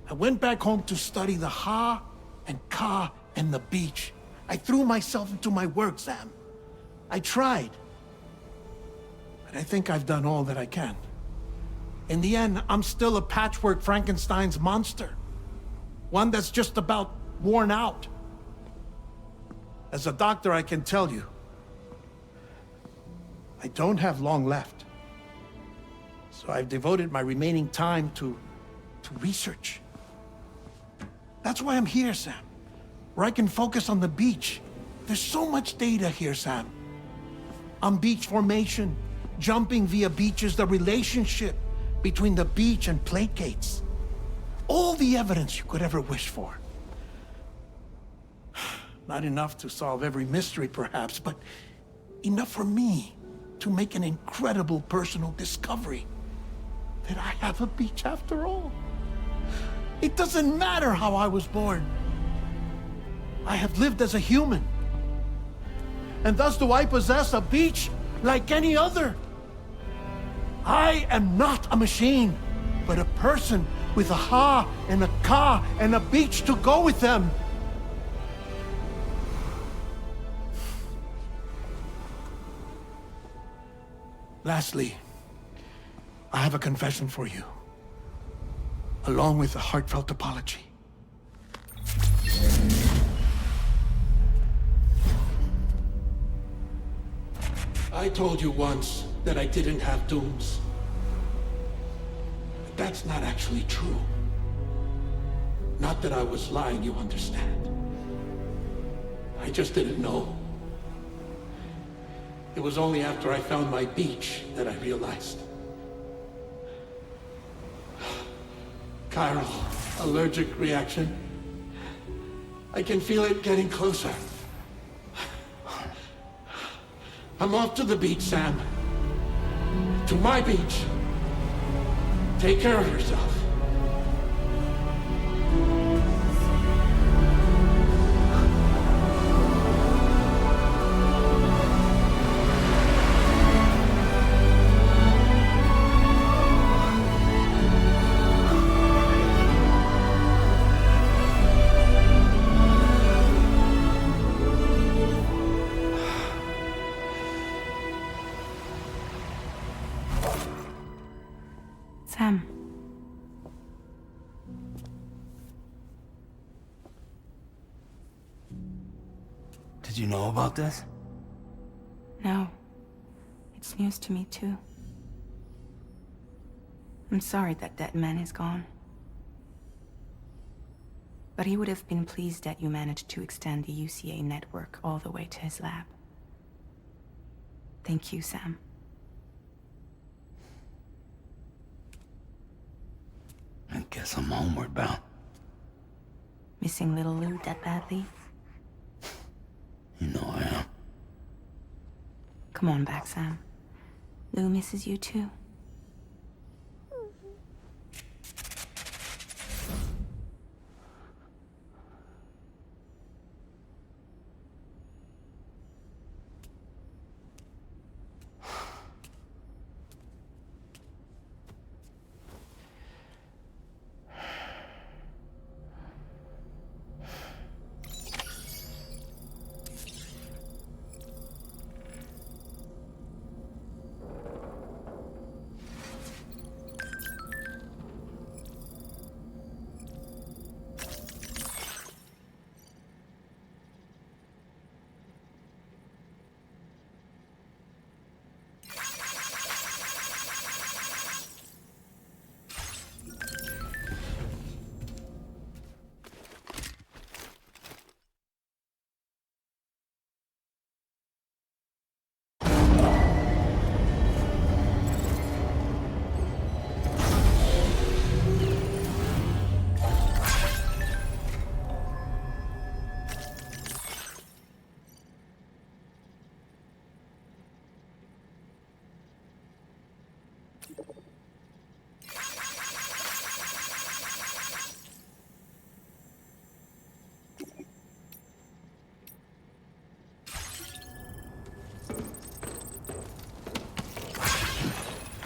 I went back home to study the Ha and Ka and the beach. I threw myself into my work, Sam. I tried. But I think I've done all that I can. In the end, I'm still a patchwork Frankenstein's monster. One that's just about worn out. As a doctor, I can tell you, I don't have long left. So I've devoted my remaining time to research. That's why I'm here, Sam. Where I can focus on the beach. There's so much data here, Sam. On beach formation, jumping via beaches, the relationship between the beach and plate gates. All the evidence you could ever wish for. Not enough to solve every mystery, perhaps, but enough for me to make an incredible personal discovery. That I have a beach after all. It doesn't matter how I was born. I have lived as a human. And thus do I possess a beach like any other. I am not a machine, but a person with a Ha and a Ka and a beach to go with them. Lastly, I have a confession for you, along with a heartfelt apology. I told you once that I didn't have dooms. But that's not actually true. Not that I was lying, you understand. I just didn't know. It was only after I found my beach that I realized. Chiral allergic reaction. I can feel it getting closer. I'm off to the beach, Sam. To my beach. Take care of yourself. Sam. Did you know about this? No. It's news to me, too. I'm sorry that that man is gone. But he would have been pleased that you managed to extend the UCA network all the way to his lab. Thank you, Sam. I guess I'm homeward bound. Missing little Lou that badly? You know I am. Come on back, Sam. Lou misses you too.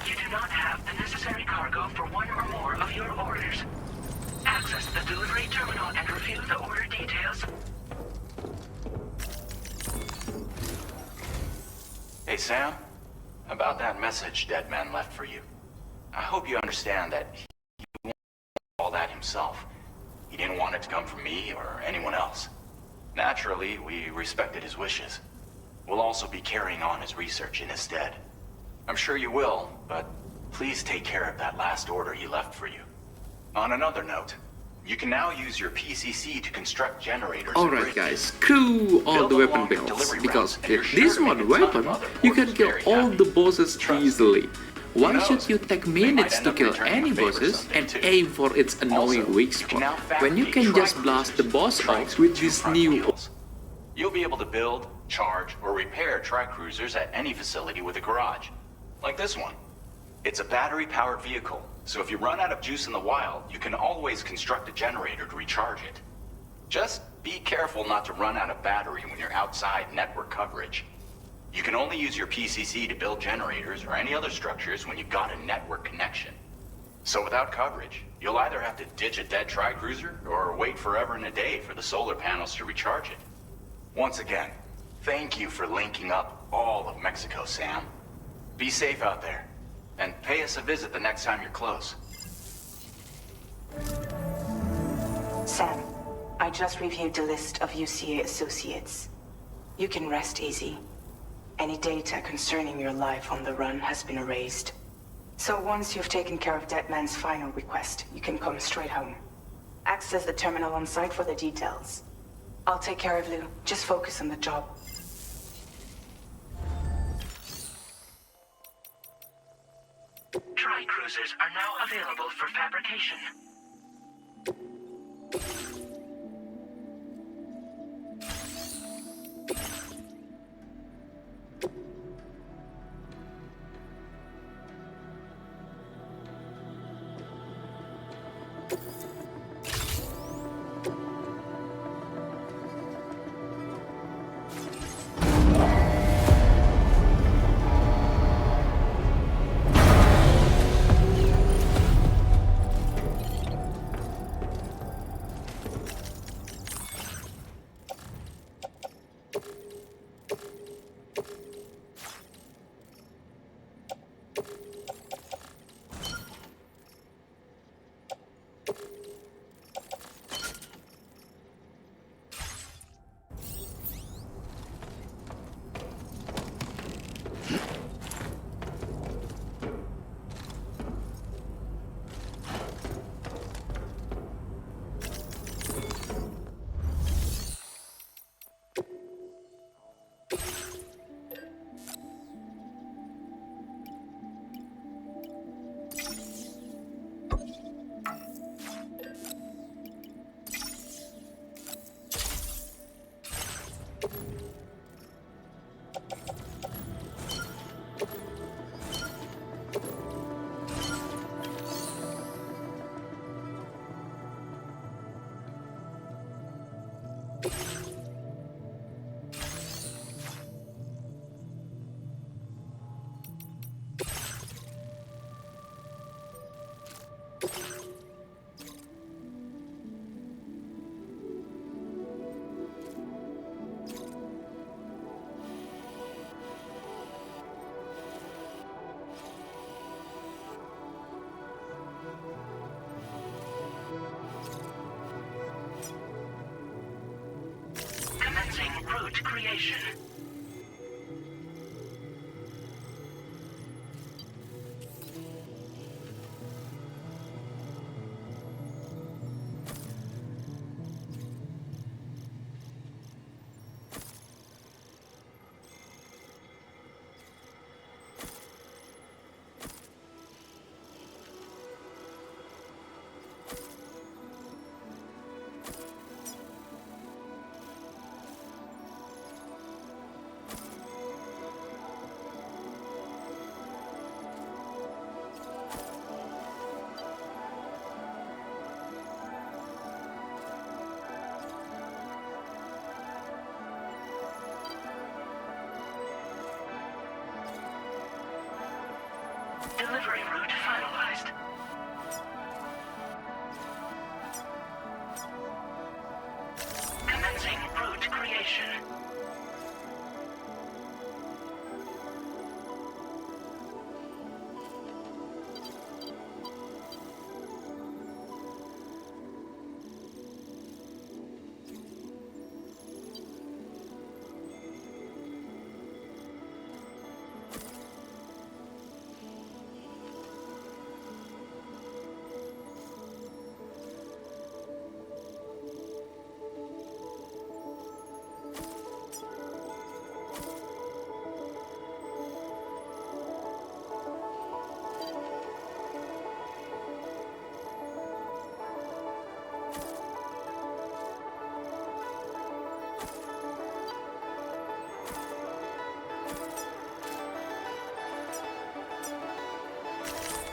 You do not have the necessary cargo for one or more of your orders. Access the delivery terminal and review the order details. Hey, Sam. About that message Deadman left for you. I hope you understand that he wanted all that himself. He didn't want it to come from me or anyone else. Naturally, we respected his wishes. We'll also be carrying on his research in his stead. I'm sure you will, but please take care of that last order he left for you. On another note, you can now use your PCC to construct generators. Alright guys, screw all the weapon builds, because with this one weapon, you can kill all the bosses easily. Why should you take minutes to kill any bosses and aim for its annoying weak spot, when you can just blast the boss off with this new... You'll be able to build, charge, or repair tri-cruisers at any facility with a garage. Like this one. It's a battery-powered vehicle, so if you run out of juice in the wild, you can always construct a generator to recharge it. Just be careful not to run out of battery when you're outside network coverage. You can only use your PCC to build generators or any other structures when you've got a network connection. So without coverage, you'll either have to ditch a dead tri-cruiser or wait forever and a day for the solar panels to recharge it. Once again, thank you for linking up all of Mexico, Sam. Be safe out there, and pay us a visit the next time you're close. Sam, I just reviewed the list of UCA associates. You can rest easy. Any data concerning your life on the run has been erased. So once you've taken care of Deadman's final request, you can come straight home. Access the terminal on site for the details. I'll take care of Lou. Just focus on the job. Tri-cruisers are now available for fabrication. Route creation. Delivery route finalized. Commencing route creation.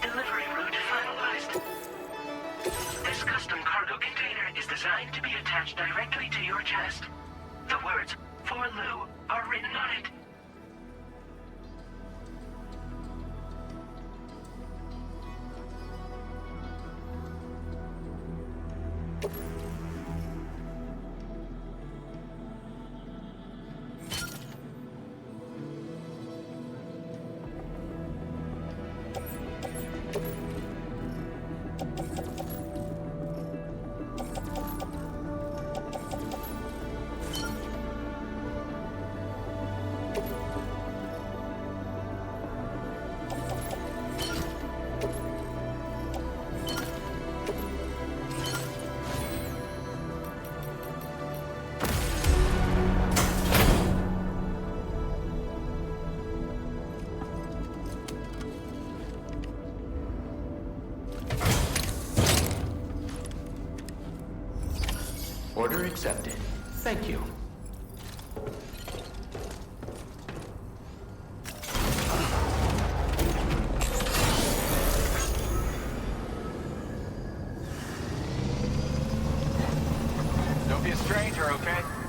Delivery route finalized. This custom cargo container is designed to be attached directly to your chest. The words, "For Lou," are written on it. Order accepted. Thank you. Don't be a stranger, okay?